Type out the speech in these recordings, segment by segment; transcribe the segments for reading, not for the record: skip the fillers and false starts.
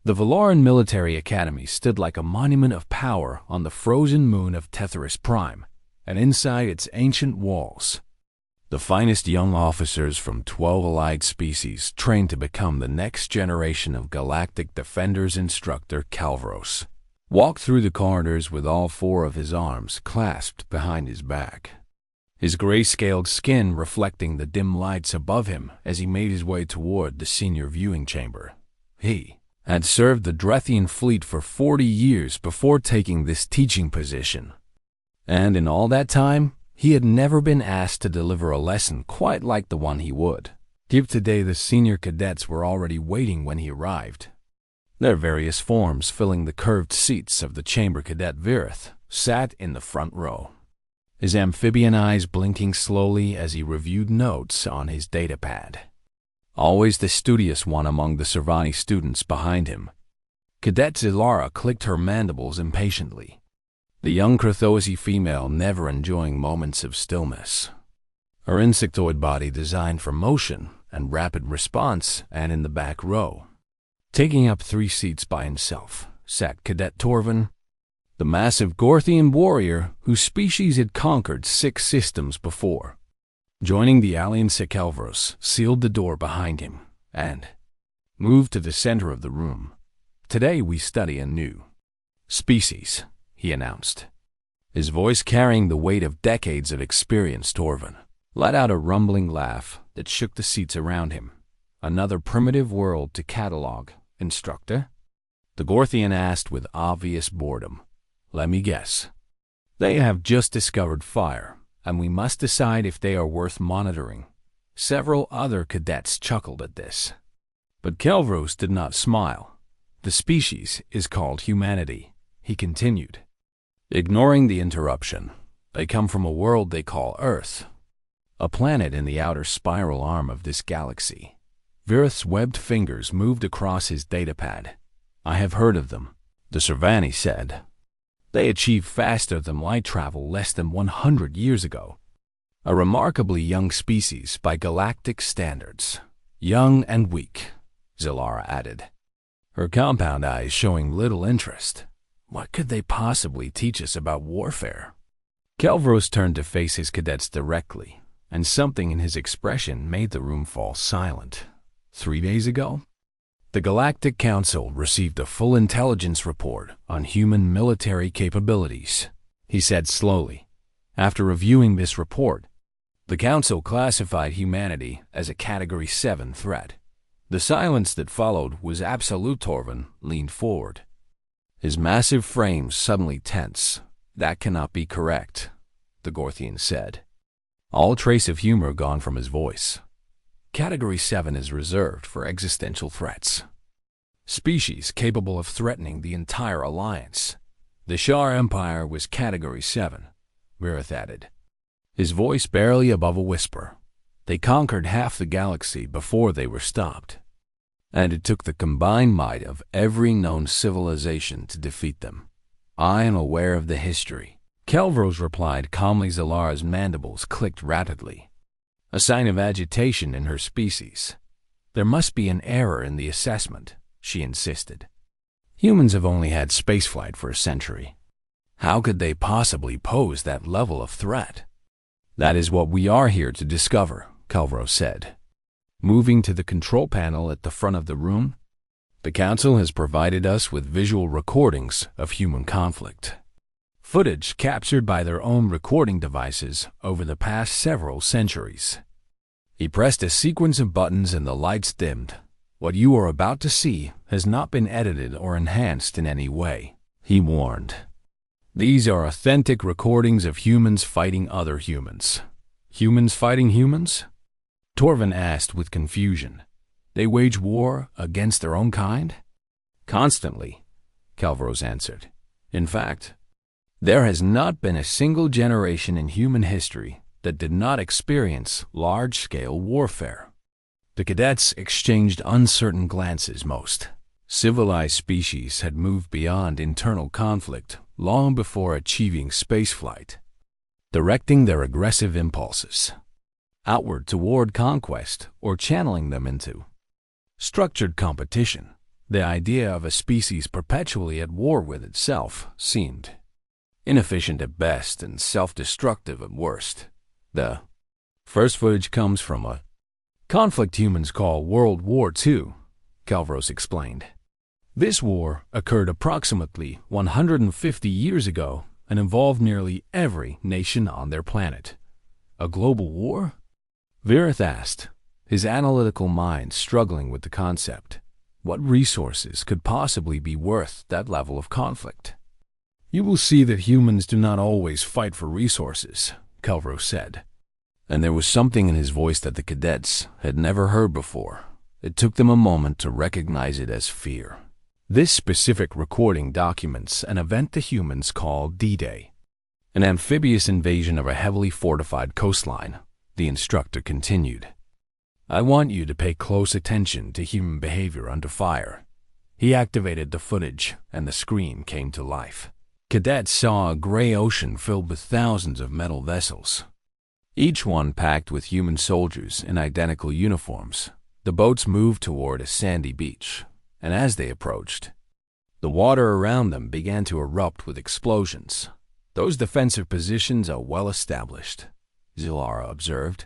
The Valoran Military Academy stood like a monument of power on the frozen moon of Tetheris Prime, and inside its ancient walls, the finest young officers from 12 allied species trained to become the next generation of Galactic Defenders. Instructor Calvaros walked through the corridors with all 4 of his arms clasped behind his back, his gray-scaled skin reflecting the dim lights above him as he made his way toward the senior viewing chamber. He had served the Drethian fleet for 40 years before taking this teaching position, and in all that time, he had never been asked to deliver a lesson quite like the one he would give today. The senior cadets were already waiting when he arrived, their various forms filling the curved seats of the chamber. Cadet Virith sat in the front row, his amphibian eyes blinking slowly as he reviewed notes on his datapad. Always the studious one among the Servani students behind him, Cadet Zilara clicked her mandibles impatiently, the young Krathosi female never enjoying moments of stillness. Her insectoid body designed for motion and rapid response, and in the back row, taking up 3 seats by himself, sat Cadet Torvin, the massive Gorthian warrior whose species had conquered 6 systems before. Joining the alliance, Calvaros sealed the door behind him and moved to the center of the room. "Today we study a new species," he announced, his voice carrying the weight of decades of experience. Torvin let out a rumbling laugh that shook the seats around him. "Another primitive world to catalog, instructor?" the Gorthian asked with obvious boredom. "Let me guess. They have just discovered fire, and we must decide if they are worth monitoring." Several other cadets chuckled at this, but Calvaros did not smile. "The species is called humanity," he continued, ignoring the interruption. "They come from a world they call Earth, a planet in the outer spiral arm of this galaxy." Virith's webbed fingers moved across his datapad. "I have heard of them," the Servani said. "They achieved faster than light travel less than 100 years ago. A remarkably young species by galactic standards." "Young and weak," Zilara added, her compound eyes showing little interest. "What could they possibly teach us about warfare?" Calvaros turned to face his cadets directly, and something in his expression made the room fall silent. 3 days ago, the Galactic Council received a full intelligence report on human military capabilities, he said slowly. After reviewing this report, the Council classified humanity as a Category 7 threat. The silence that followed was absolute. Torvin leaned forward, his massive frame suddenly tense. "That cannot be correct," the Gorthian said, all trace of humor gone from his voice. "Category 7 is reserved for existential threats, species capable of threatening the entire alliance. The Shar Empire was Category 7, Virith added, his voice barely above a whisper. They conquered half the galaxy before they were stopped, and it took the combined might of every known civilization to defeat them. I am aware of the history," Calvaros replied calmly. Zilara's mandibles clicked rapidly, a sign of agitation in her species. "There must be an error in the assessment," she insisted. "Humans have only had spaceflight for a century. How could they possibly pose that level of threat?" "That is what we are here to discover," Calvaros said, moving to the control panel at the front of the room. "The Council has provided us with visual recordings of human conflict, footage captured by their own recording devices over the past several centuries." He pressed a sequence of buttons and the lights dimmed. "What you are about to see has not been edited or enhanced in any way," he warned. "These are authentic recordings of humans fighting other humans." "Humans fighting humans?" Torvin asked with confusion. "They wage war against their own kind?" "Constantly," Calvaros answered. "In fact, there has not been a single generation in human history that did not experience large-scale warfare." The cadets exchanged uncertain glances. Most civilized species had moved beyond internal conflict long before achieving spaceflight, directing their aggressive impulses outward toward conquest or channeling them into structured competition. The idea of a species perpetually at war with itself seemed inefficient at best and self-destructive at worst. The first footage comes from a conflict humans call World War II, Calvros explained. This war occurred approximately 150 years ago and involved nearly every nation on their planet. A global war? Virith asked, his analytical mind struggling with the concept. What resources could possibly be worth that level of conflict? You will see that humans do not always fight for resources, Calvros said. And there was something in his voice that the cadets had never heard before. It took them a moment to recognize it as fear. This specific recording documents an event the humans call D-Day, an amphibious invasion of a heavily fortified coastline. The instructor continued. I want you to pay close attention to human behavior under fire. He activated the footage, and the screen came to life. Cadets saw a gray ocean filled with thousands of metal vessels, each one packed with human soldiers in identical uniforms. The boats moved toward a sandy beach, and as they approached, the water around them began to erupt with explosions. Those defensive positions are well established, Zilara observed,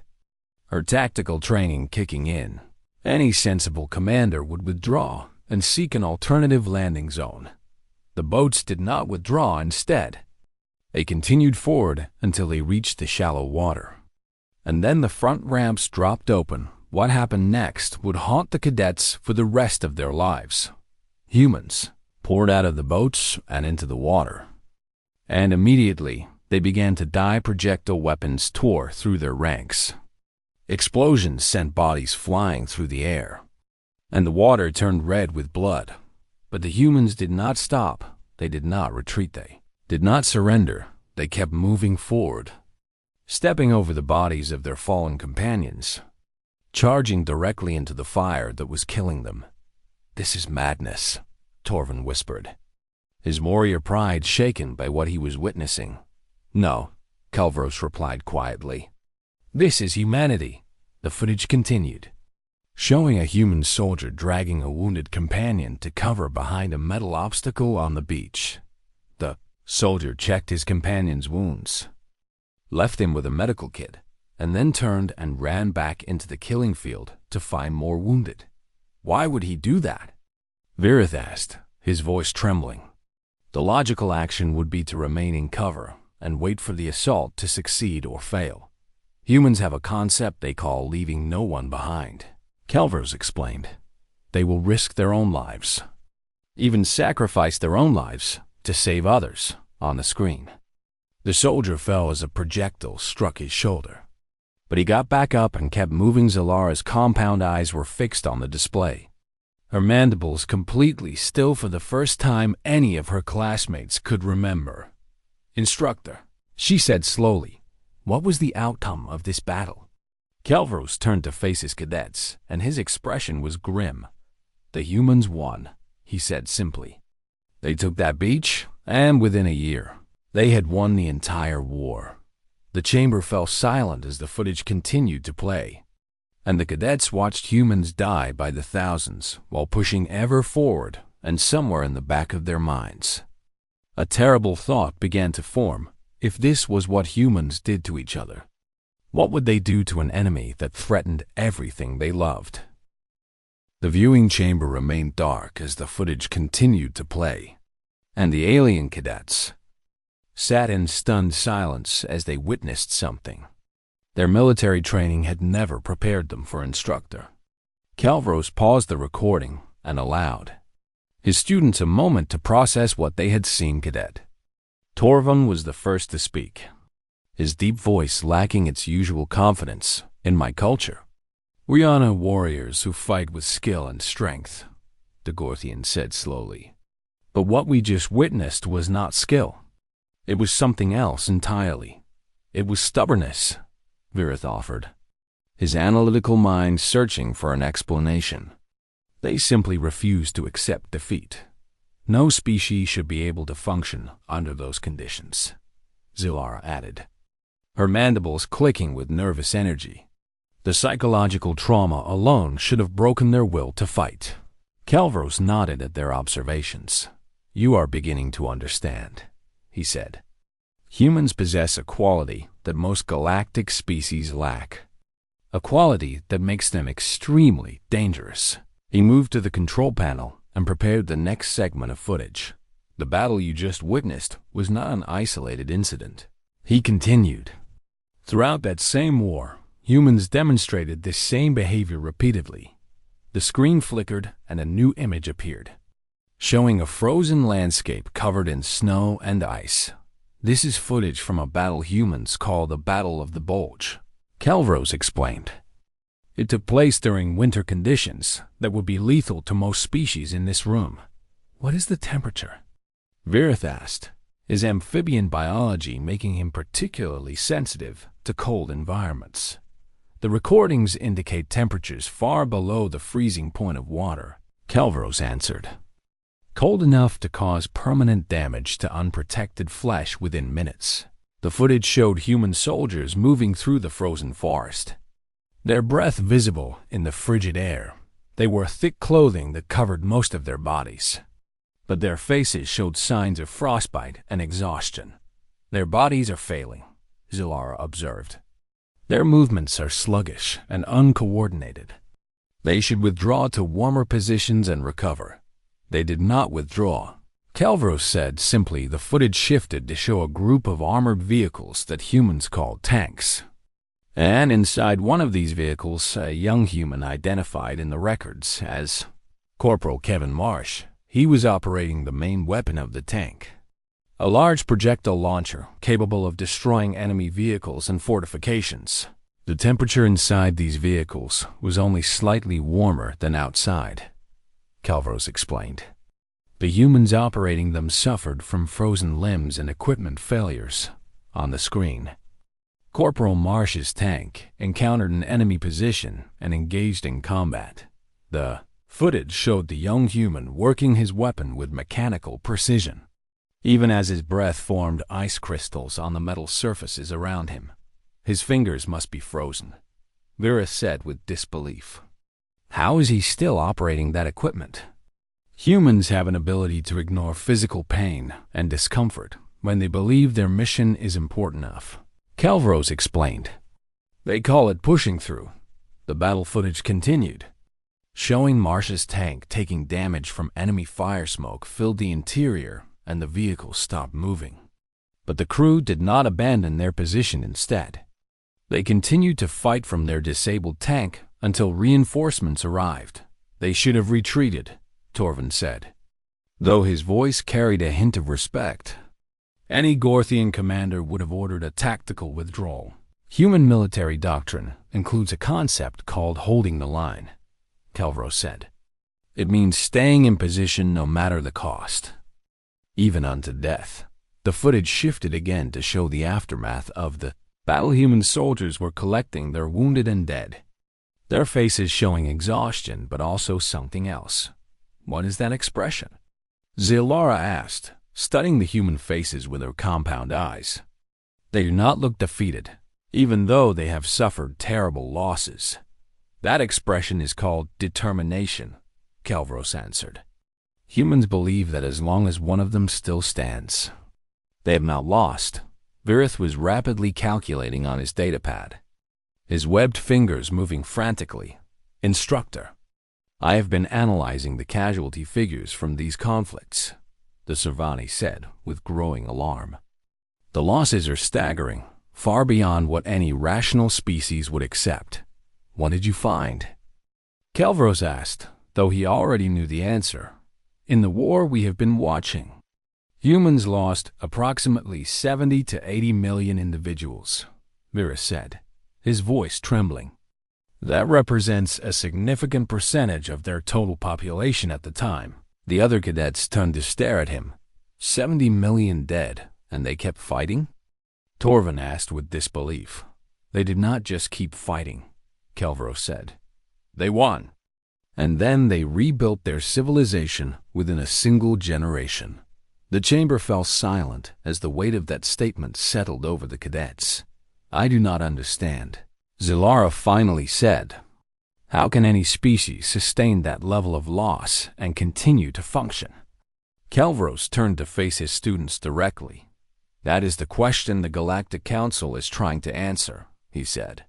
her tactical training kicking in. Any sensible commander would withdraw and seek an alternative landing zone. The boats did not withdraw. Instead, they continued forward until they reached the shallow water. And then the front ramps dropped open. What happened next would haunt the cadets for the rest of their lives. Humans poured out of the boats and into the water. And immediately, they began to die. Projectile weapons tore through their ranks. Explosions sent bodies flying through the air, and the water turned red with blood. But the humans did not stop. They did not retreat. They did not surrender. They kept moving forward, stepping over the bodies of their fallen companions, charging directly into the fire that was killing them. This is madness, Torvin whispered, his warrior pride shaken by what he was witnessing. No, Calvros replied quietly. This is humanity. The footage continued, showing a human soldier dragging a wounded companion to cover behind a metal obstacle on the beach. The soldier checked his companion's wounds, left him with a medical kit, and then turned and ran back into the killing field to find more wounded. Why would he do that? Virith asked, his voice trembling. The logical action would be to remain in cover and wait for the assault to succeed or fail. Humans have a concept they call leaving no one behind. Calvros explained. They will risk their own lives, even sacrifice their own lives to save others. On the screen, the soldier fell as a projectile struck his shoulder, but he got back up and kept moving. Zalara's compound eyes were fixed on the display, her mandibles completely still for the first time any of her classmates could remember. Instructor, she said slowly, what was the outcome of this battle? Calvros turned to face his cadets, and his expression was grim. The humans won, he said simply. They took that beach, and within a year, they had won the entire war. The chamber fell silent as the footage continued to play, and the cadets watched humans die by the thousands while pushing ever forward, and somewhere in the back of their minds, a terrible thought began to form. If this was what humans did to each other, what would they do to an enemy that threatened everything they loved? The viewing chamber remained dark as the footage continued to play, and the alien cadets sat in stunned silence as they witnessed something. Their military training had never prepared them for instructor. Calvros paused the recording and allowed his students a moment to process what they had seen. Cadet Torvin was the first to speak, his deep voice lacking its usual confidence. In my culture, we honor warriors who fight with skill and strength, the Gorthian said slowly. But what we just witnessed was not skill. It was something else entirely. It was stubbornness, Virith offered, his analytical mind searching for an explanation. They simply refused to accept defeat. No species should be able to function under those conditions, Zilara added, her mandibles clicking with nervous energy. The psychological trauma alone should have broken their will to fight. Calvros nodded at their observations. "You are beginning to understand," he said. "Humans possess a quality that most galactic species lack. A quality that makes them extremely dangerous." He moved to the control panel and prepared the next segment of footage. "The battle you just witnessed was not an isolated incident," he continued. "Throughout that same war, humans demonstrated this same behavior repeatedly. The screen flickered and a new image appeared, showing a frozen landscape covered in snow and ice. This is footage from a battle humans call the Battle of the Bulge," Calvros explained. "It took place during winter conditions that would be lethal to most species in this room." "What is the temperature?" Virith asked, his amphibian biology making him particularly sensitive to cold environments. "The recordings indicate temperatures far below the freezing point of water," Calvros answered. "Cold enough to cause permanent damage to unprotected flesh within minutes." The footage showed human soldiers moving through the frozen forest, their breath visible in the frigid air. They wore thick clothing that covered most of their bodies, but their faces showed signs of frostbite and exhaustion. "Their bodies are failing," Zilara observed. "Their movements are sluggish and uncoordinated. They should withdraw to warmer positions and recover." They did not withdraw. Calvros said simply the footage shifted to show a group of armored vehicles that humans called tanks. And inside one of these vehicles, a young human identified in the records as Corporal Kevin Marsh. He was operating the main weapon of the tank, a large projectile launcher capable of destroying enemy vehicles and fortifications. The temperature inside these vehicles was only slightly warmer than outside, Calvros explained. The humans operating them suffered from frozen limbs and equipment failures. On the screen, Corporal Marsh's tank encountered an enemy position and engaged in combat. The footage showed the young human working his weapon with mechanical precision, even as his breath formed ice crystals on the metal surfaces around him. "His fingers must be frozen," Virith said with disbelief. "How is he still operating that equipment?" "Humans have an ability to ignore physical pain and discomfort when they believe their mission is important enough," Calvros explained. "They call it pushing through." The battle footage continued, showing Marsh's tank taking damage from enemy fire smoke filled the interior and the vehicle stopped moving. But the crew did not abandon their position instead. They continued to fight from their disabled tank until reinforcements arrived. "They should have retreated," Torvin said, though his voice carried a hint of respect. "Any Gorthian commander would have ordered a tactical withdrawal." Human military doctrine includes a concept called holding the line, Calvros said. "It means staying in position no matter the cost, even unto death." The footage shifted again to show the aftermath of the battle. Human soldiers were collecting their wounded and dead, their faces showing exhaustion but also something else. "What is that expression?" Zilara asked, studying the human faces with her compound eyes. "They do not look defeated, even though they have suffered terrible losses. That expression is called determination," Calvros answered. "Humans believe that as long as one of them still stands, they have not lost." Virith was rapidly calculating on his datapad, his webbed fingers moving frantically. "Instructor, I have been analyzing the casualty figures from these conflicts," the Servani said with growing alarm. "The losses are staggering, far beyond what any rational species would accept." "What did you find?" Calvros asked, though he already knew the answer. "In the war we have been watching, humans lost approximately 70 to 80 million individuals," Virith said, his voice trembling. "That represents a significant percentage of their total population at the time." The other cadets turned to stare at him. 70 million dead, and they kept fighting? Torvin asked with disbelief. "They did not just keep fighting," Calvros said. "They won. And then they rebuilt their civilization within a single generation." The chamber fell silent as the weight of that statement settled over the cadets. "I do not understand," Zilara finally said. How can any species sustain that level of loss and continue to function? Calvros turned to face his students directly. That is the question the Galactic Council is trying to answer, he said.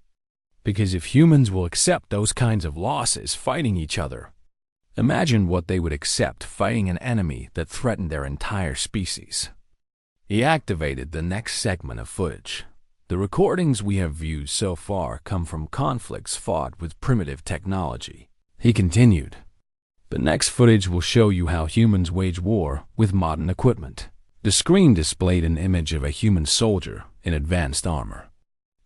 Because if humans will accept those kinds of losses fighting each other, imagine what they would accept fighting an enemy that threatened their entire species. He activated the next segment of footage. The recordings we have viewed so far come from conflicts fought with primitive technology. He continued, the next footage will show you how humans wage war with modern equipment. The screen displayed an image of a human soldier in advanced armor,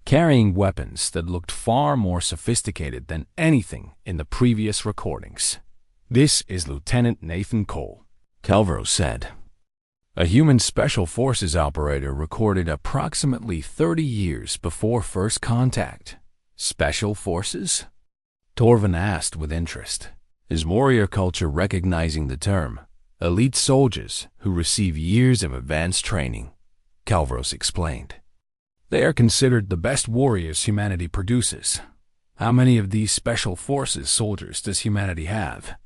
carrying weapons that looked far more sophisticated than anything in the previous recordings. This is Lieutenant Nathan Cole, Calvros said. A human Special Forces operator recorded approximately 30 years before first contact. Special Forces? Torvin asked with interest, his warrior culture recognizing the term. Elite soldiers who receive years of advanced training, Calvros explained. They are considered the best warriors humanity produces. How many of these Special Forces soldiers does humanity have?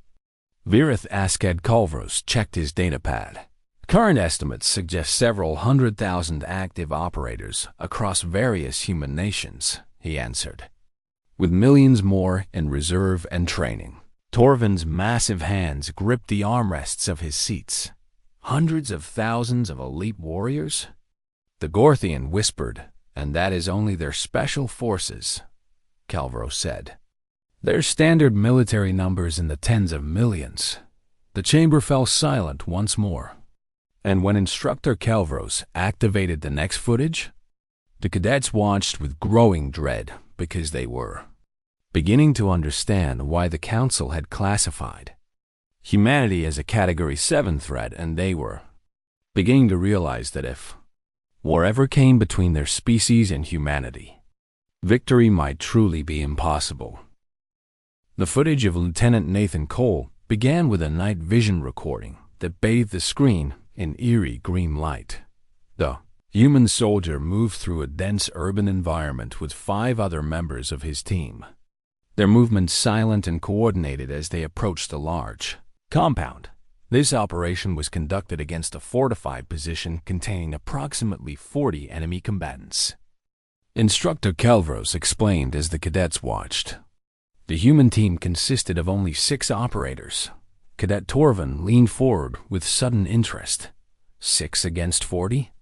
Virith Asked Calvros checked his datapad. Current estimates suggest several 100,000 active operators across various human nations, he answered, with millions more in reserve and training. Torvin's massive hands gripped the armrests of his seats. Hundreds of thousands of elite warriors? The Gorthian whispered, and that is only their special forces, Calvros said. Their standard military numbers in the tens of millions. The chamber fell silent once more. And when Instructor Calvros activated the next footage, the cadets watched with growing dread because they were beginning to understand why the Council had classified humanity as a Category 7 threat, and they were beginning to realize that if war ever came between their species and humanity, victory might truly be impossible. The footage of Lieutenant Nathan Cole began with a night vision recording that bathed the screen in eerie green light. The human soldier moved through a dense urban environment with 5 other members of his team, their movements silent and coordinated as they approached a large compound. This operation was conducted against a fortified position containing approximately 40 enemy combatants. Instructor Calvros explained as the cadets watched. The human team consisted of only 6 operators. Cadet Torvin leaned forward with sudden interest. 6 against 40?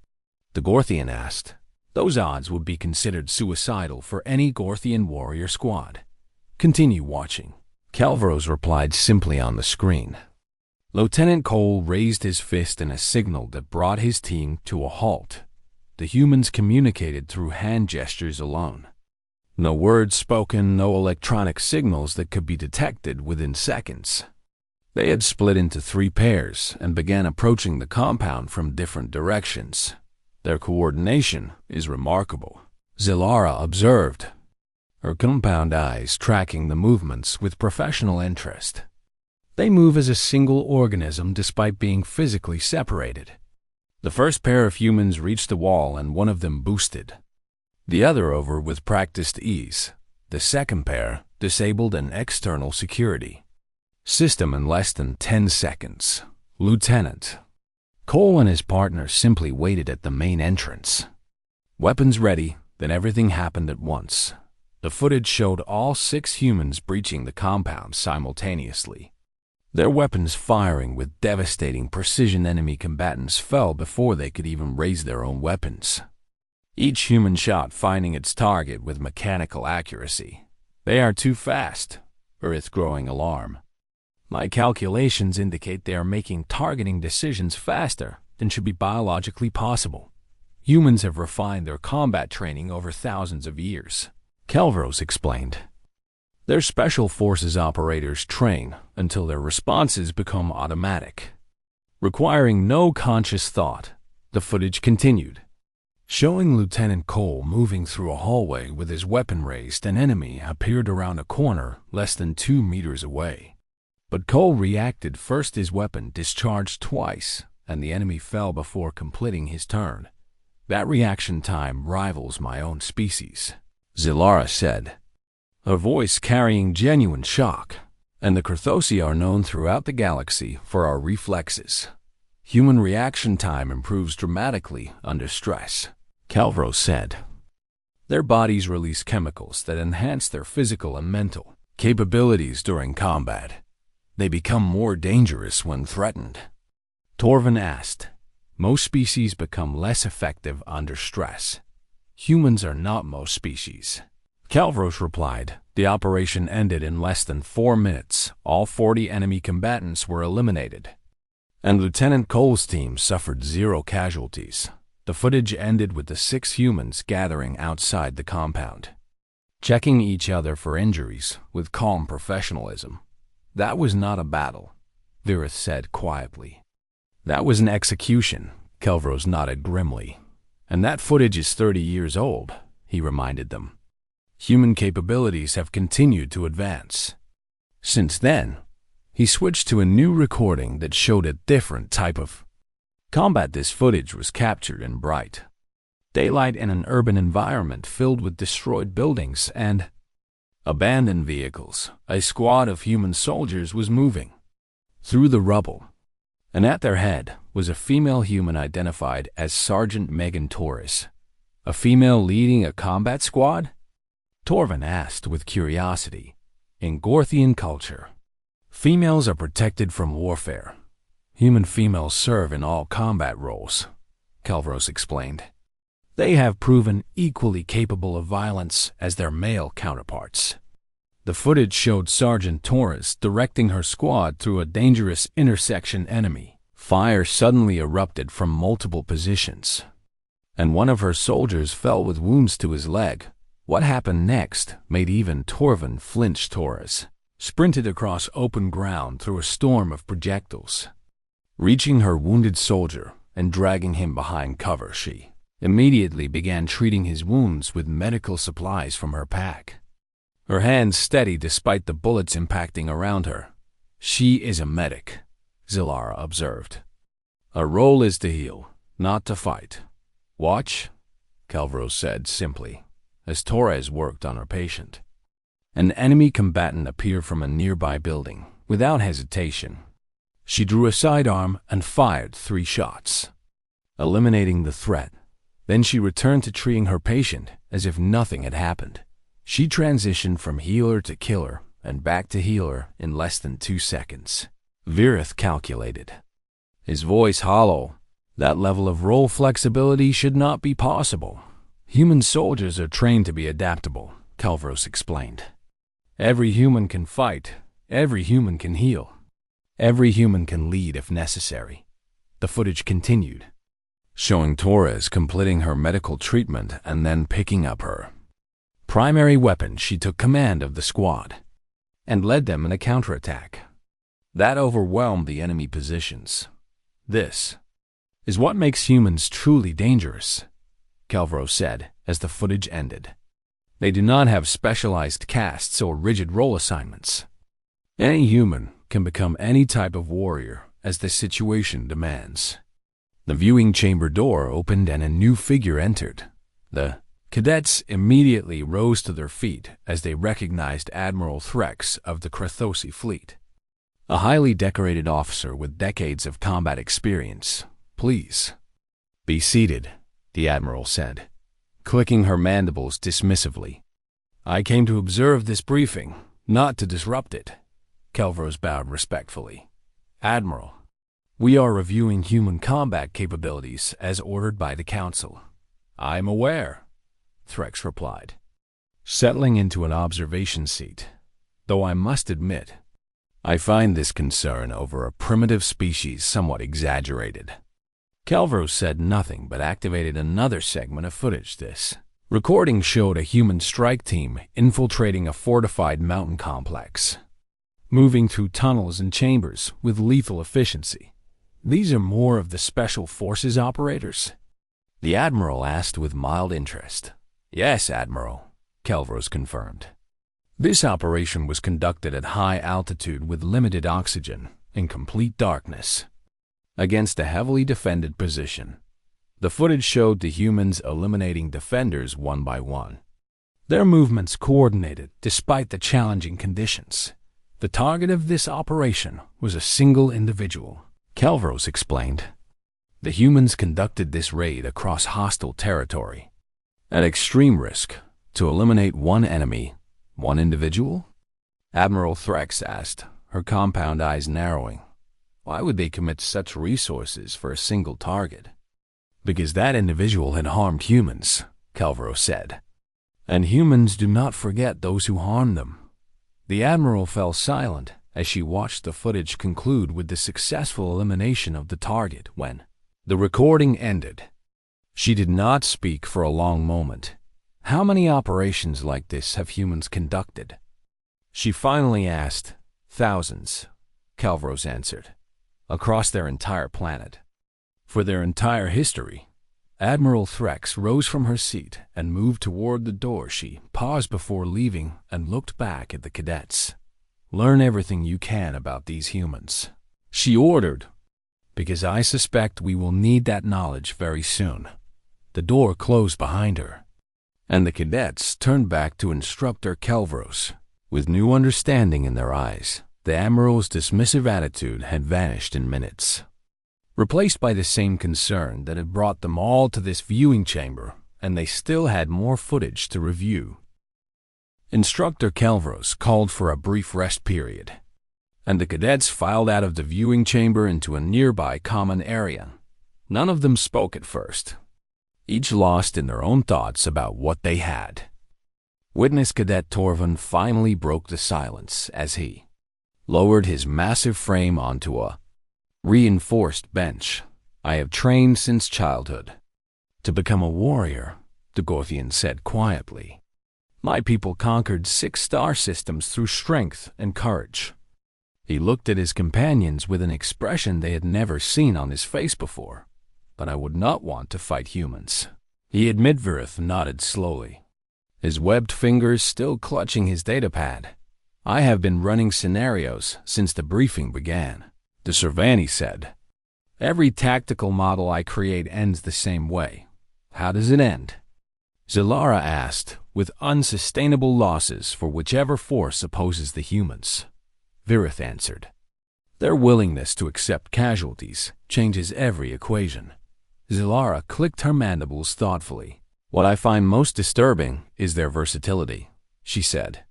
The Gorthian asked. Those odds would be considered suicidal for any Gorthian warrior squad. Continue watching. Calvros replied simply on the screen. Lieutenant Cole raised his fist in a signal that brought his team to a halt. The humans communicated through hand gestures alone. No words spoken, no electronic signals that could be detected within seconds. They had split into 3 pairs and began approaching the compound from different directions. Their coordination is remarkable, Zilara observed, her compound eyes tracking the movements with professional interest. They move as a single organism despite being physically separated. The first pair of humans reached the wall and one of them boosted. The other over with practiced ease. The second pair disabled an external security system in less than 10 seconds. Lieutenant Cole and his partner simply waited at the main entrance. Weapons ready, then everything happened at once. The footage showed all 6 humans breaching the compound simultaneously. Their weapons firing with devastating precision. Enemy combatants fell before they could even raise their own weapons. Each human shot finding its target with mechanical accuracy. They are too fast, Earth growing alarm. My calculations indicate they are making targeting decisions faster than should be biologically possible. Humans have refined their combat training over thousands of years, Calvros explained. Their Special Forces operators train until their responses become automatic, requiring no conscious thought. The footage continued, showing Lieutenant Cole moving through a hallway with his weapon raised. An enemy appeared around a corner less than 2 meters away. But Cole reacted first. His weapon discharged twice, and the enemy fell before completing his turn. That reaction time rivals my own species, Zilara said. her voice carrying genuine shock. And the Krathosi are known throughout the galaxy for our reflexes. Human reaction time improves dramatically under stress, Calvro said. Their bodies release chemicals that enhance their physical and mental capabilities during combat. They become more dangerous when threatened. Torvin asked, most species become less effective under stress. Humans are not most species. Calvros replied, the operation ended in less than 4 minutes. All 40 enemy combatants were eliminated. And Lieutenant Cole's team suffered 0 casualties. The footage ended with the 6 humans gathering outside the compound, checking each other for injuries with calm professionalism. That was not a battle, Virith said quietly. That was an execution, Calvros nodded grimly. And that footage is 30 years old, he reminded them. Human capabilities have continued to advance. Since then, he switched to a new recording that showed a different type of combat. This footage was captured in bright daylight in an urban environment filled with destroyed buildings and abandoned vehicles. A squad of human soldiers was moving through the rubble, and at their head was a female human identified as Sergeant Megan Torres. A female leading a combat squad? Torvin asked with curiosity. In Gorthian culture, females are protected from warfare. Human females serve in all combat roles, Calvros explained. They have proven equally capable of violence as their male counterparts. The footage showed Sergeant Torres directing her squad through a dangerous intersection enemy. Fire suddenly erupted from multiple positions, and one of her soldiers fell with wounds to his leg. What happened next made even Torvin flinch. Torres sprinted across open ground through a storm of projectiles, reaching her wounded soldier and dragging him behind cover. She immediately began treating his wounds with medical supplies from her pack, her hands steady despite the bullets impacting around her. She is a medic, Zilara observed. Our role is to heal, not to fight. Watch, Calvros said simply, as Torres worked on her patient. An enemy combatant appeared from a nearby building. Without hesitation, she drew a sidearm and fired 3 shots, eliminating the threat. Then she returned to treating her patient as if nothing had happened. She transitioned from healer to killer and back to healer in less than 2 seconds. Virith calculated, his voice hollow. That level of role flexibility should not be possible. Human soldiers are trained to be adaptable, Calvros explained. Every human can fight. Every human can heal. Every human can lead if necessary. The footage continued, showing Torres completing her medical treatment and then picking up her primary weapon. She took command of the squad and led them in a counterattack that overwhelmed the enemy positions. This is what makes humans truly dangerous, Calvros said as the footage ended. They do not have specialized castes or rigid role assignments. Any human can become any type of warrior as the situation demands. The viewing chamber door opened and a new figure entered. The cadets immediately rose to their feet as they recognized Admiral Threx of the Krathosi fleet, a highly decorated officer with decades of combat experience. Please be seated, the Admiral said, clicking her mandibles dismissively. I came to observe this briefing, not to disrupt it. Calvros bowed respectfully. Admiral, we are reviewing human combat capabilities as ordered by the Council. I am aware, Threx replied, settling into an observation seat. Though I must admit, I find this concern over a primitive species somewhat exaggerated. Calvros said nothing but activated another segment of footage. This recording showed a human strike team infiltrating a fortified mountain complex, moving through tunnels and chambers with lethal efficiency. These are more of the Special Forces operators? The Admiral asked with mild interest. Yes, Admiral, Calvros confirmed. This operation was conducted at high altitude with limited oxygen in complete darkness, against a heavily defended position. The footage showed the humans eliminating defenders one by one. Their movements coordinated despite the challenging conditions. The target of this operation was a single individual, Calvros explained. The humans conducted this raid across hostile territory. At extreme risk, to eliminate one enemy, one individual? Admiral Threx asked, her compound eyes narrowing. Why would they commit such resources for a single target? Because that individual had harmed humans, Calvros said. And humans do not forget those who harm them. The Admiral fell silent as she watched the footage conclude with the successful elimination of the target when the recording ended. She did not speak for a long moment. How many operations like this have humans conducted? She finally asked. Thousands, Calvros answered. Across their entire planet. For their entire history. Admiral Threx rose from her seat and moved toward the door. She paused before leaving and looked back at the cadets. Learn everything you can about these humans, she ordered, because I suspect we will need that knowledge very soon. The door closed behind her, and the cadets turned back to Instructor Calvros. With new understanding in their eyes, the Admiral's dismissive attitude had vanished in minutes, replaced by the same concern that had brought them all to this viewing chamber, and they still had more footage to review. Instructor Calvros called for a brief rest period, and the cadets filed out of the viewing chamber into a nearby common area. None of them spoke at first, each lost in their own thoughts about what they had. Witness Cadet Torvin finally broke the silence as he lowered his massive frame onto a reinforced bench. I have trained since childhood to become a warrior, the Gorthian said quietly. My people conquered 6 star systems through strength and courage. He looked at his companions with an expression they had never seen on his face before. But I would not want to fight humans. He admitted. Virith nodded slowly, his webbed fingers still clutching his datapad. I have been running scenarios since the briefing began, the Servani said. Every tactical model I create ends the same way. How does it end? Zilara asked, with unsustainable losses for whichever force opposes the humans. Virith answered. Their willingness to accept casualties changes every equation. Zilara clicked her mandibles thoughtfully. What I find most disturbing is their versatility, she said.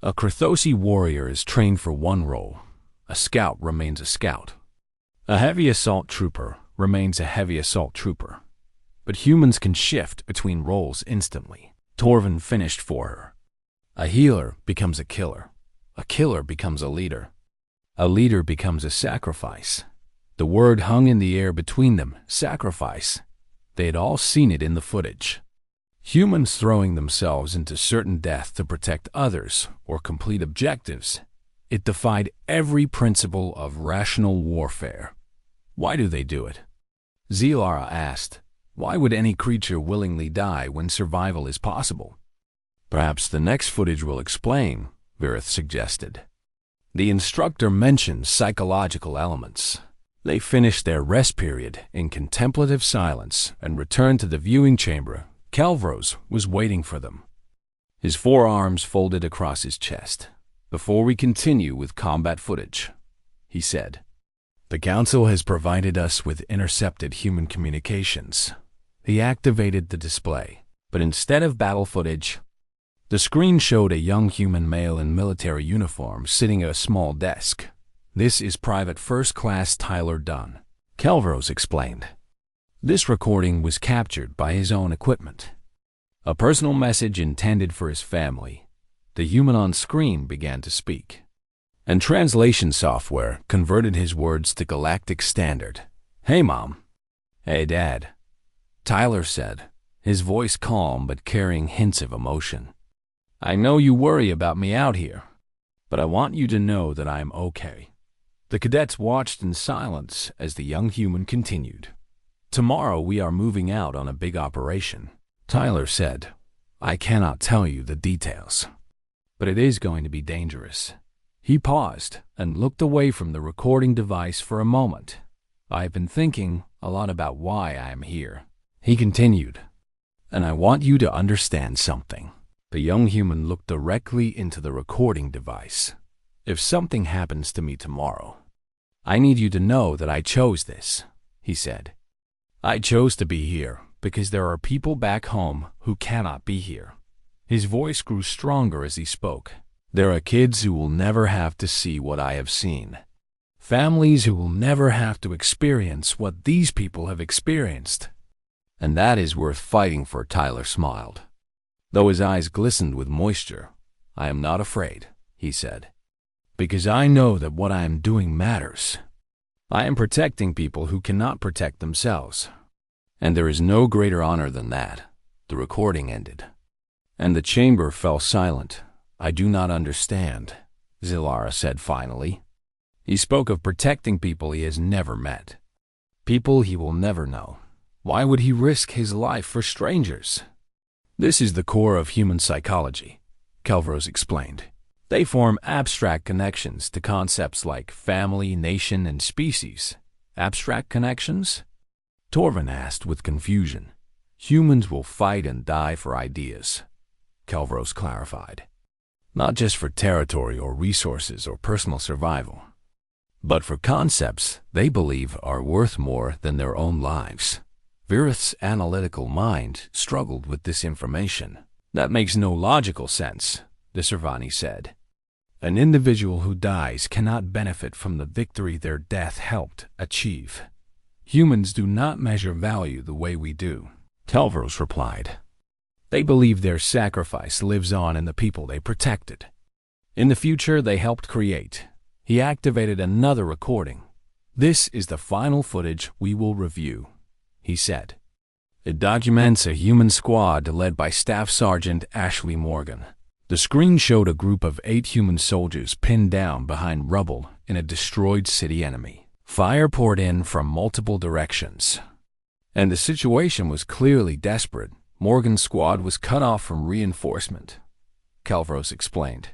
A Krathosi warrior is trained for one role. A scout remains a scout. A heavy assault trooper remains a heavy assault trooper. But humans can shift between roles instantly. Torvin finished for her. A healer becomes a killer. A killer becomes a leader. A leader becomes a sacrifice. The word hung in the air between them, sacrifice. They had all seen it in the footage. Humans throwing themselves into certain death to protect others or complete objectives. It defied every principle of rational warfare. Why do they do it? Zilara asked. Why would any creature willingly die when survival is possible? Perhaps the next footage will explain, Virith suggested. The instructor mentioned psychological elements. They finished their rest period in contemplative silence and returned to the viewing chamber. Calvros was waiting for them, his forearms folded across his chest. Before we continue with combat footage, he said, the Council has provided us with intercepted human communications. He activated the display, but instead of battle footage, the screen showed a young human male in military uniform sitting at a small desk. This is Private First Class Tyler Dunn, Calvros explained. This recording was captured by his own equipment. A personal message intended for his family. The human on screen began to speak, and translation software converted his words to Galactic Standard. Hey, Mom. Hey, Dad. Tyler said, his voice calm but carrying hints of emotion. I know you worry about me out here, but I want you to know that I am okay. The cadets watched in silence as the young human continued. Tomorrow we are moving out on a big operation, Tyler said. I cannot tell you the details, but it is going to be dangerous. He paused and looked away from the recording device for a moment. I have been thinking a lot about why I am here, he continued, and I want you to understand something. The young human looked directly into the recording device. "If something happens to me tomorrow, I need you to know that I chose this," he said. "I chose to be here because there are people back home who cannot be here." His voice grew stronger as he spoke. "There are kids who will never have to see what I have seen. Families who will never have to experience what these people have experienced. And that is worth fighting for," Tyler smiled. Though his eyes glistened with moisture, "I am not afraid," he said, "because I know that what I am doing matters. I am protecting people who cannot protect themselves. And there is no greater honor than that." The recording ended, and the chamber fell silent. "I do not understand," Zilara said finally. He spoke of protecting people he has never met, people he will never know. Why would he risk his life for strangers? "This is the core of human psychology," Kelvros explained. "They form abstract connections to concepts like family, nation, and species." "Abstract connections?" Torvin asked with confusion. "Humans will fight and die for ideas," Kelvros clarified. "Not just for territory or resources or personal survival, but for concepts they believe are worth more than their own lives." Virith's analytical mind struggled with this information. "That makes no logical sense," the Servani said. "An individual who dies cannot benefit from the victory their death helped achieve. Humans do not measure value the way we do," Kelvros replied. "They believe their sacrifice lives on in the people they protected, in the future they helped create." He activated another recording. "This is the final footage we will review," he said. "It documents a human squad led by Staff Sergeant Ashley Morgan." The screen showed a group of 8 human soldiers pinned down behind rubble in a destroyed city enemy. Fire poured in from multiple directions, and the situation was clearly desperate. Morgan's squad was cut off from reinforcement, Kelvros explained.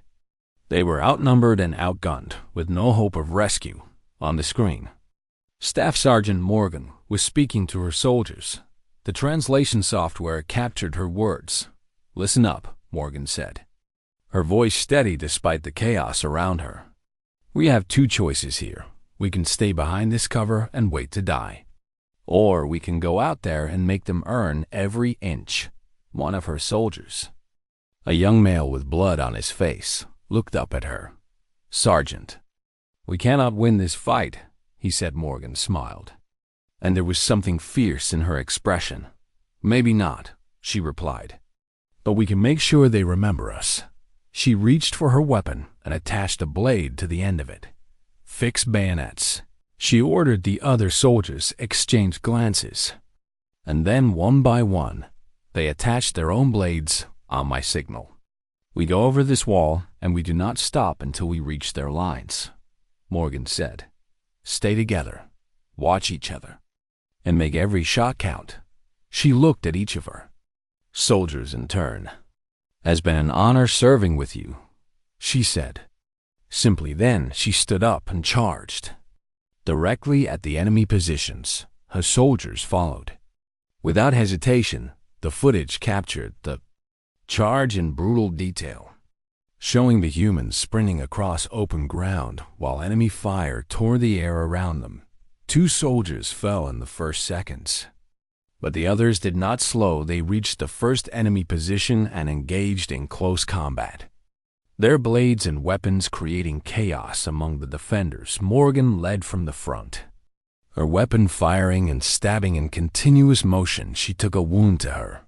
They were outnumbered and outgunned, with no hope of rescue. On the screen, Staff Sergeant Morgan was speaking to her soldiers. The translation software captured her words. "Listen up," Morgan said, her voice steady despite the chaos around her. "We have 2 choices here. We can stay behind this cover and wait to die. Or we can go out there and make them earn every inch." One of her soldiers, a young male with blood on his face, looked up at her. "Sergeant, we cannot win this fight," he said. Morgan smiled, and there was something fierce in her expression. "Maybe not," she replied, "but we can make sure they remember us." She reached for her weapon and attached a blade to the end of it. "Fix bayonets." She ordered. The other soldiers exchanged glances, and then one by one, they attached their own blades on my signal. "We go over this wall, and we do not stop until we reach their lines," Morgan said. "Stay together, watch each other, and make every shot count." She looked at each of her soldiers in turn. "Has been an honor serving with you," she said. Simply then, she stood up and charged. Directly at the enemy positions, her soldiers followed. Without hesitation, the footage captured the charge in brutal detail, showing the humans sprinting across open ground while enemy fire tore the air around them. 2 soldiers fell in the first seconds, but the others did not slow. They reached the first enemy position and engaged in close combat, their blades and weapons creating chaos among the defenders. Morgan led from the front, her weapon firing and stabbing in continuous motion. She took a wound to her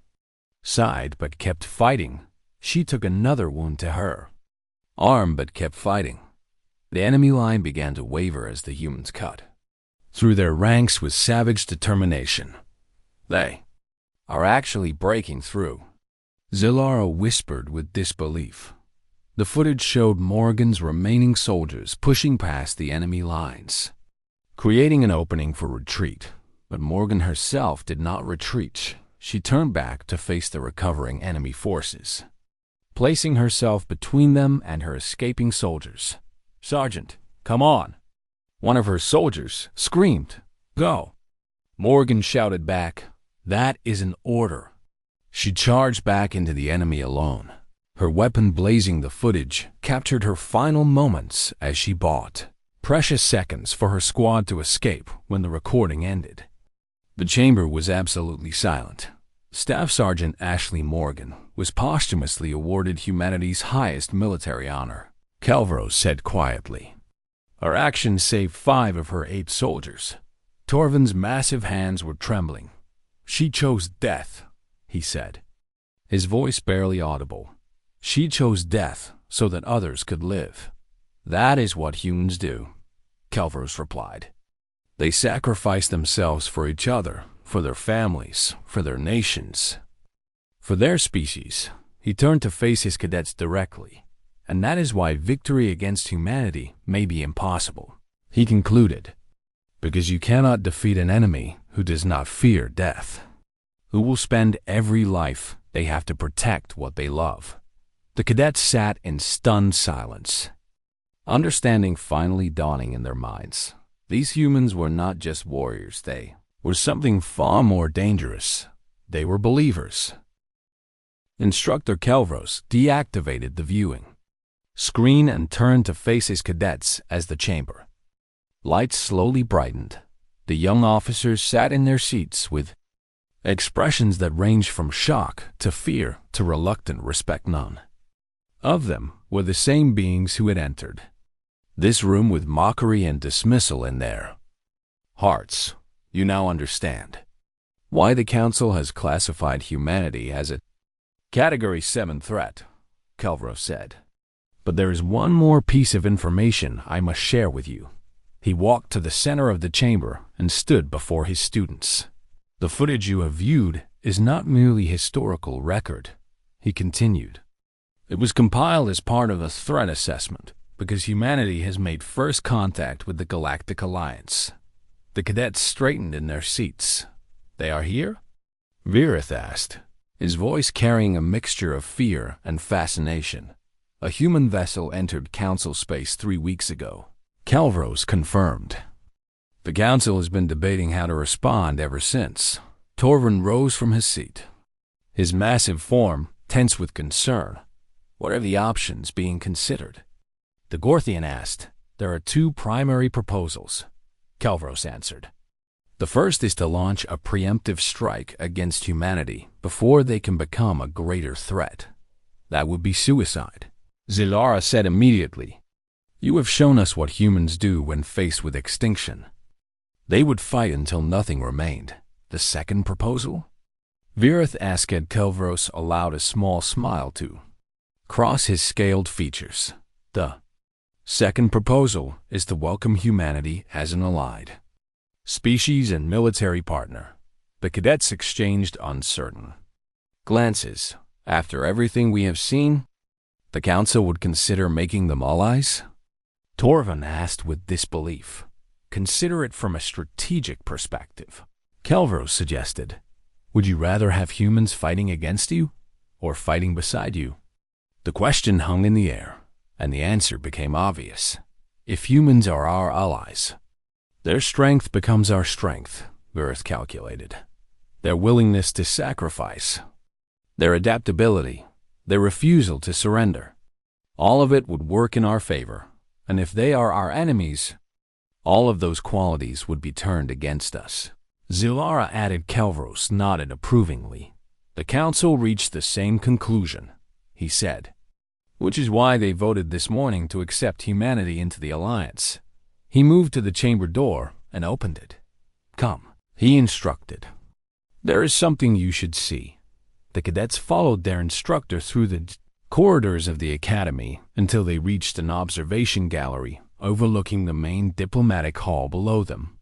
side but kept fighting. She took another wound to her arm but kept fighting. The enemy line began to waver as the humans cut through their ranks with savage determination. "They are actually breaking through," Zilara whispered with disbelief. The footage showed Morgan's remaining soldiers pushing past the enemy lines, creating an opening for retreat. But Morgan herself did not retreat. She turned back to face the recovering enemy forces, placing herself between them and her escaping soldiers. "Sergeant, come on!" One of her soldiers screamed. "Go!" Morgan shouted back, "That is an order." She charged back into the enemy alone, Her weapon blazing the footage captured her final moments as she bought. Precious seconds for her squad to escape when the recording ended. The chamber was absolutely silent. Staff Sergeant Ashley Morgan was posthumously awarded humanity's highest military honor. Calvros said quietly. Our actions saved 5 of her 8 soldiers. Torvin's massive hands were trembling. She chose death, he said, his voice barely audible. She chose death so that others could live. That is what humans do, Calvros replied. They sacrifice themselves for each other, for their families, for their nations, for their species. He turned to face his cadets directly, and that is why victory against humanity may be impossible. He concluded, because you cannot defeat an enemy who does not fear death, who will spend every life they have to protect what they love. The cadets sat in stunned silence, understanding finally dawning in their minds. These humans were not just warriors, they were something far more dangerous. They were believers. Instructor Calvros deactivated the viewing screen and turned to face his cadets as the chamber. Lights slowly brightened. The young officers sat in their seats with expressions that ranged from shock to fear to reluctant respect. None of them were the same beings who had entered this room with mockery and dismissal in their hearts. You now understand why the Council has classified humanity as a Category 7 threat, Calvros said. But there is one more piece of information I must share with you. He walked to the center of the chamber and stood before his students. The footage you have viewed is not merely historical record, he continued. It was compiled as part of a threat assessment because humanity has made first contact with the Galactic Alliance. The cadets straightened in their seats. They are here? Virith asked, his voice carrying a mixture of fear and fascination. A human vessel entered Council space 3 weeks ago. Calvros confirmed. The Council has been debating how to respond ever since. Torvin rose from his seat, his massive form tense with concern. What are the options being considered? The Gorthian asked. There are 2 primary proposals, Calvros answered. The first is to launch a preemptive strike against humanity before they can become a greater threat. That would be suicide. Zilara said immediately. You have shown us what humans do when faced with extinction. They would fight until nothing remained. The second proposal? Virith asked. Calvros allowed a small smile to cross his scaled features. The second proposal is to welcome humanity as an allied species and military partner. The cadets exchanged uncertain glances. After everything we have seen, the Council would consider making them allies? Torvin asked with disbelief. Consider it from a strategic perspective. Calvros suggested. Would you rather have humans fighting against you or fighting beside you? The question hung in the air, and the answer became obvious. If humans are our allies, their strength becomes our strength, Virith calculated. Their willingness to sacrifice, their adaptability, their refusal to surrender, all of it would work in our favor. And if they are our enemies, all of those qualities would be turned against us. Zilara added. Calvros nodded approvingly. The Council reached the same conclusion, he said, which is why they voted this morning to accept humanity into the Alliance. He moved to the chamber door and opened it. Come, he instructed. There is something you should see. The cadets followed their instructor through the corridors of the academy until they reached an observation gallery overlooking the main diplomatic hall below them.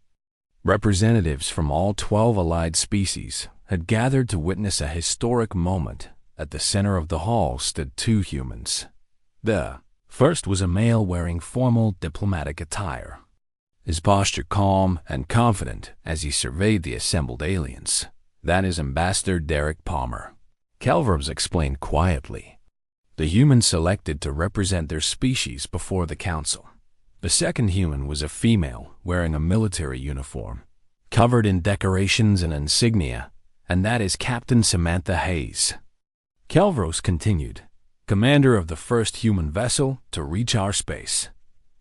Representatives from all 12 allied species had gathered to witness a historic moment. At the center of the hall stood 2 humans. The first was a male wearing formal diplomatic attire, his posture calm and confident as he surveyed the assembled aliens. That is Ambassador Derek Palmer, Calvros explained quietly. The human selected to represent their species before the Council. The second human was a female wearing a military uniform, covered in decorations and insignia, and that is Captain Samantha Hayes. Calvros continued. commander of the first human vessel to reach our space.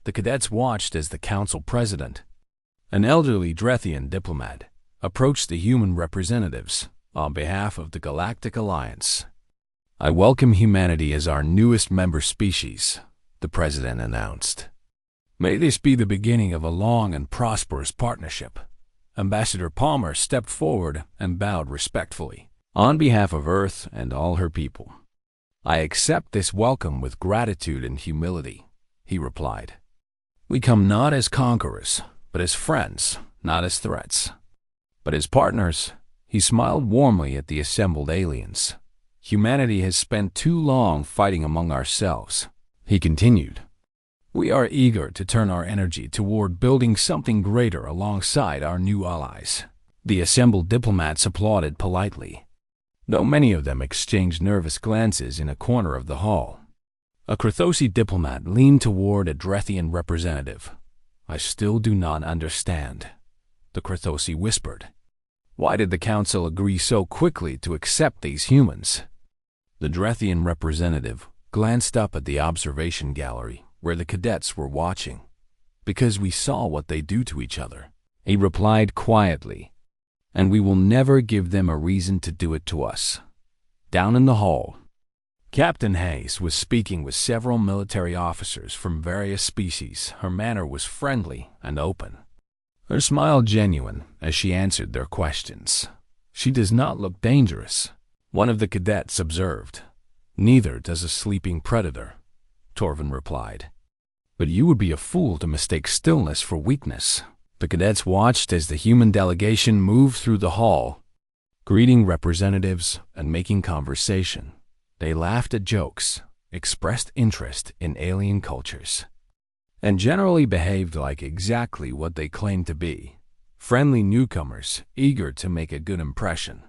The cadets watched as the council president, an elderly Drethian diplomat, approached the human representatives on behalf of the Galactic Alliance. "I welcome humanity as our newest member species," the president announced. "May this be the beginning of a long and prosperous partnership." Ambassador Palmer stepped forward and bowed respectfully. "On behalf of Earth and all her people, I accept this welcome with gratitude and humility," he replied. "We come not as conquerors, but as friends, not as threats, but as partners." He smiled warmly at the assembled aliens. "Humanity has spent too long fighting among ourselves," he continued. "We are eager to turn our energy toward building something greater alongside our new allies." The assembled diplomats applauded politely, though many of them exchanged nervous glances in a corner of the hall. A Krathosi diplomat leaned toward a Drethian representative. "I still do not understand," the Krathosi whispered. "Why did the council agree so quickly to accept these humans?" The Drethian representative glanced up at the observation gallery where the cadets were watching. "Because we saw what they do to each other," he replied quietly, "and we will never give them a reason to do it to us." Down in the hall, Captain Hayes was speaking with several military officers from various species. Her manner was friendly and open, her smile genuine as she answered their questions. "She does not look dangerous," one of the cadets observed. "Neither does a sleeping predator," Torvin replied. "But you would be a fool to mistake stillness for weakness." The cadets watched as the human delegation moved through the hall, greeting representatives and making conversation. They laughed at jokes, expressed interest in alien cultures, and generally behaved like exactly what they claimed to be, friendly newcomers eager to make a good impression.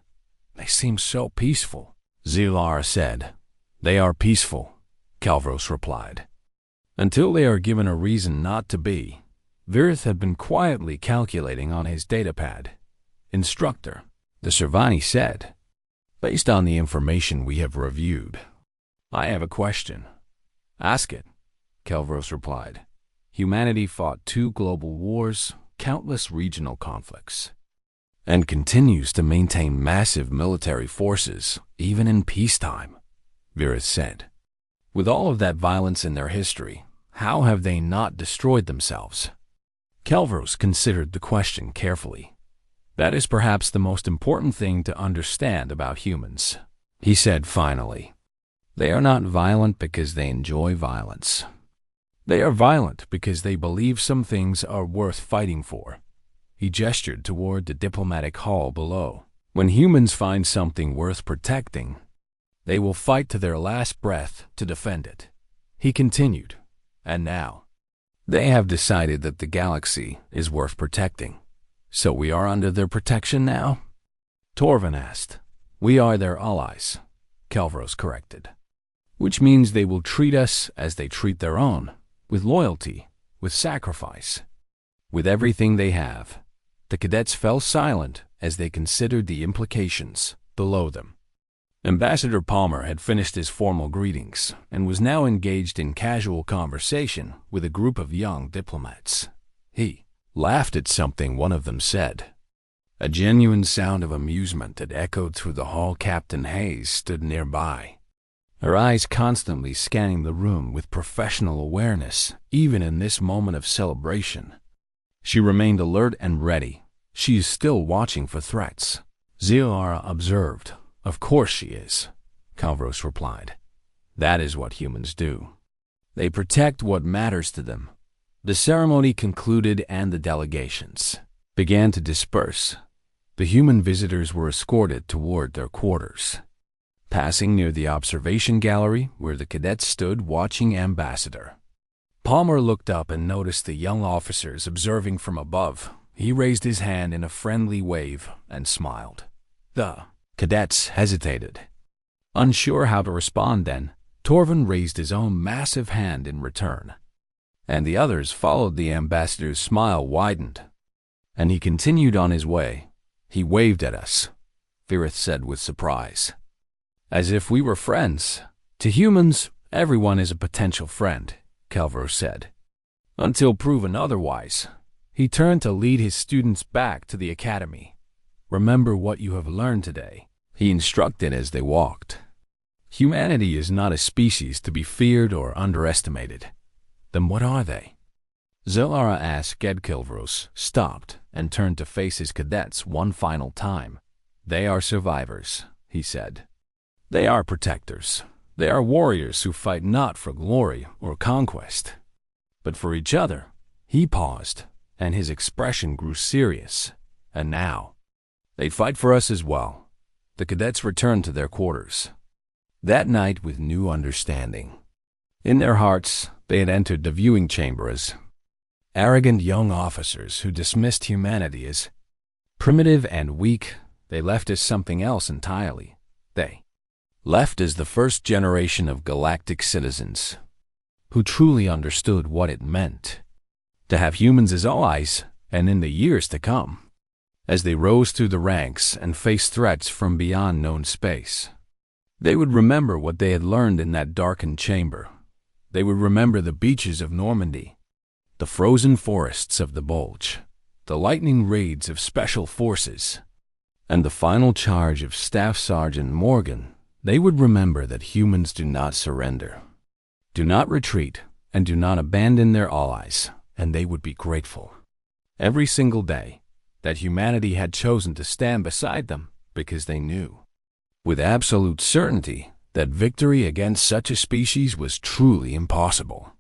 "They seem so peaceful," Zilara said. "They are peaceful," Calvros replied, "until they are given a reason not to be." Virith had been quietly calculating on his datapad. "Instructor," the Servani said, "based on the information we have reviewed, I have a question." "Ask it," Calvros replied. "Humanity fought 2 global wars, countless regional conflicts, and continues to maintain massive military forces, even in peacetime," Virith said. "With all of that violence in their history, how have they not destroyed themselves?" Calvros considered the question carefully. "That is perhaps the most important thing to understand about humans," he said finally. "They are not violent because they enjoy violence. They are violent because they believe some things are worth fighting for." He gestured toward the diplomatic hall below. "When humans find something worth protecting, they will fight to their last breath to defend it." He continued, "And now, they have decided that the galaxy is worth protecting. So we are under their protection now?" Torvin asked. "We are their allies," Calvros corrected. "Which means they will treat us as they treat their own, with loyalty, with sacrifice, with everything they have." The cadets fell silent as they considered the implications below them. Ambassador Palmer had finished his formal greetings and was now engaged in casual conversation with a group of young diplomats. He laughed at something one of them said. A genuine sound of amusement that echoed through the hall. Captain Hayes stood nearby, her eyes constantly scanning the room with professional awareness, even in this moment of celebration. She remained alert and ready. "She is still watching for threats," Zilara observed. "Of course she is," Calvros replied. "That is what humans do. They protect what matters to them." The ceremony concluded and the delegations began to disperse. The human visitors were escorted toward their quarters, passing near the observation gallery where the cadets stood watching Ambassador. Palmer looked up and noticed the young officers observing from above. He raised his hand in a friendly wave and smiled. The cadets hesitated, unsure how to respond. Then Torvin raised his own massive hand in return, and the others followed. The ambassador's smile widened, and he continued on his way. "He waved at us," Virith said with surprise. "As if we were friends," To humans, everyone is a potential friend, Calvaro said. Until proven otherwise, he turned to lead his students back to the academy. Remember what you have learned today, he instructed as they walked. Humanity is not a species to be feared or underestimated. Then what are they? Zelara asked. Calvaros stopped and turned to face his cadets one final time. They are survivors, he said. They are protectors. They are warriors who fight not for glory or conquest, but for each other. He paused, and his expression grew serious. And now, they fight for us as well. The cadets returned to their quarters that night with new understanding. In their hearts, they had entered the viewing chamber as arrogant young officers who dismissed humanity as primitive and weak. They left as something else entirely. They left as the first generation of galactic citizens who truly understood what it meant to have humans as allies. And in the years to come, as they rose through the ranks and faced threats from beyond known space, they would remember what they had learned in that darkened chamber. They would remember the beaches of Normandy, the frozen forests of the Bulge, the lightning raids of special forces, and the final charge of Staff Sergeant Morgan. They would remember that humans do not surrender, do not retreat, and do not abandon their allies, and they would be grateful every single day that humanity had chosen to stand beside them, because they knew with absolute certainty that victory against such a species was truly impossible.